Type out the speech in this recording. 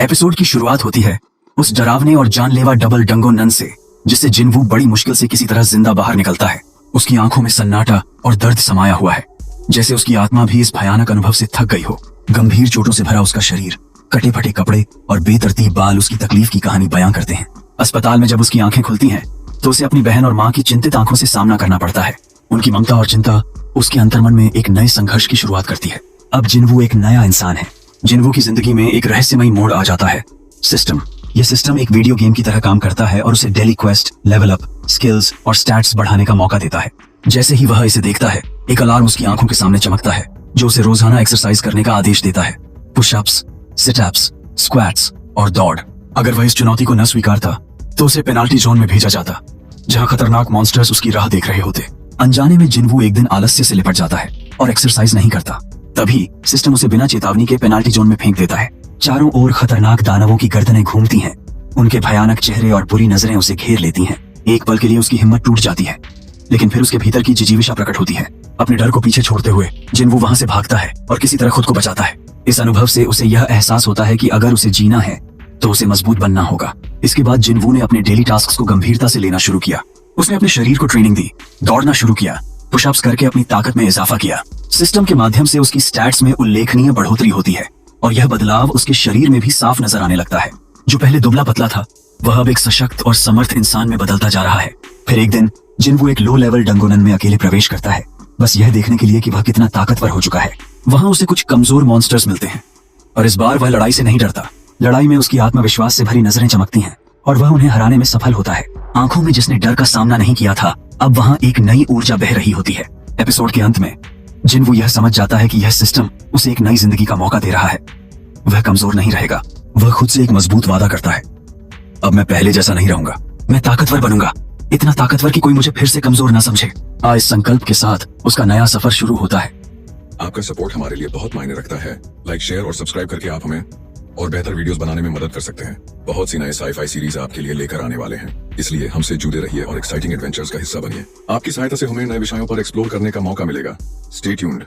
Episode की शुरुआत होती है उस डरावने और जानलेवा डबल डंगो नन से, जिससे जिनवू बड़ी मुश्किल से किसी तरह जिंदा बाहर निकलता है। उसकी आंखों में सन्नाटा और दर्द समाया हुआ है, जैसे उसकी आत्मा भी इस भयानक अनुभव से थक गई हो। गंभीर चोटों से भरा उसका शरीर, कटे फटे कपड़े और बेतरतीब बाल उसकी तकलीफ की कहानी बयां करते हैं। अस्पताल में जब उसकी आंखें खुलती हैं तो उसे अपनी बहन और माँ की चिंतित आंखों से सामना करना पड़ता है। उनकी ममता और चिंता उसके अंतर्मन में एक नए संघर्ष की शुरुआत करती है। अब जिनवू एक नया इंसान है। जिनवू की जिंदगी में एक रहस्यमयी मोड़ आ जाता है। सिस्टम। यह सिस्टम एक वीडियो गेम की तरह काम करता है और उसे daily quest, level up, skills और स्टैट्स बढ़ाने का मौका देता है। जैसे ही वह इसे देखता है, एक अलार्म उसकी आंखों के सामने चमकता है, जो उसे रोजाना एक्सरसाइज करने का आदेश देता है। पुशअप्स, सिटअप्स, स्क्वाट्स और दौड़। अगर वह इस चुनौती को न स्वीकारता तो उसे पेनाल्टी जोन में भेजा जाता, जहां खतरनाक मॉन्स्टर्स उसकी राह देख रहे होते। अनजाने में जिनवू एक दिन आलस्य से लिपट जाता है और एक्सरसाइज नहीं करता। तभी सिस्टम उसे बिना चेतावनी के पेनाल्टी जोन में फेंक देता है। चारों ओर खतरनाक दानवों की गर्दनें घूमती हैं। उनके भयानक चेहरे और बुरी नजरें उसे घेर लेती हैं। एक पल के लिए उसकी हिम्मत टूट जाती है, लेकिन फिर उसके भीतर की जिजीविषा प्रकट होती है। अपने डर को पीछे छोड़ते हुए जिनवू वहां से भागता है और किसी तरह खुद को बचाता है। इस अनुभव से उसे यह एहसास होता है कि अगर उसे जीना है तो उसे मजबूत बनना होगा। इसके बाद जिनवू ने अपने डेली टास्क्स को गंभीरता से लेना शुरू किया। उसने अपने शरीर को ट्रेनिंग दी, दौड़ना शुरू किया, पुशअप्स करके अपनी ताकत में इजाफा किया। सिस्टम के माध्यम से उसकी स्टैट्स में उल्लेखनीय बढ़ोतरी होती है और यह बदलाव उसके शरीर में भी साफ नजर आने लगता है। जो पहले दुबला पतला था, वह अब एक सशक्त और समर्थ इंसान में बदलता जा रहा है। फिर एक दिन जिनवू एक लो लेवल डंगोनन में अकेले प्रवेश करता है, बस यह देखने के लिए कि वह कितना ताकतवर हो चुका है। वहां उसे कुछ कमजोर मॉन्स्टर्स मिलते हैं और इस बार वह लड़ाई से नहीं डरता। लड़ाई में उसकी आत्मविश्वास से भरी नजरें चमकती हैं और वह उन्हें हराने में सफल होता है। आंखों में जिसने डर का सामना नहीं किया था, अब वहां एक नई ऊर्जा बह रही होती है। एपिसोड के अंत में जिनवू यह समझ जाता है कि यह सिस्टम उसे एक नई जिंदगी का मौका दे रहा है। वह कमजोर नहीं रहेगा। वह खुद से एक मजबूत वादा करता है, अब मैं पहले जैसा नहीं रहूंगा, मैं ताकतवर बनूंगा, इतना ताकतवर कि कोई मुझे फिर से कमजोर ना समझे। इस संकल्प के साथ उसका नया सफर शुरू होता है। आपका सपोर्ट हमारे लिए बहुत मायने रखता है। लाइक, शेयर और सब्सक्राइब करके आप हमें और बेहतर वीडियोस बनाने में मदद कर सकते हैं। बहुत सी नए साई-फाई सीरीज आपके लिए लेकर आने वाले हैं, इसलिए हमसे जुड़े रहिए और एक्साइटिंग एडवेंचर्स का हिस्सा बनिए। आपकी सहायता से हमें नए विषयों पर एक्सप्लोर करने का मौका मिलेगा। Stay tuned.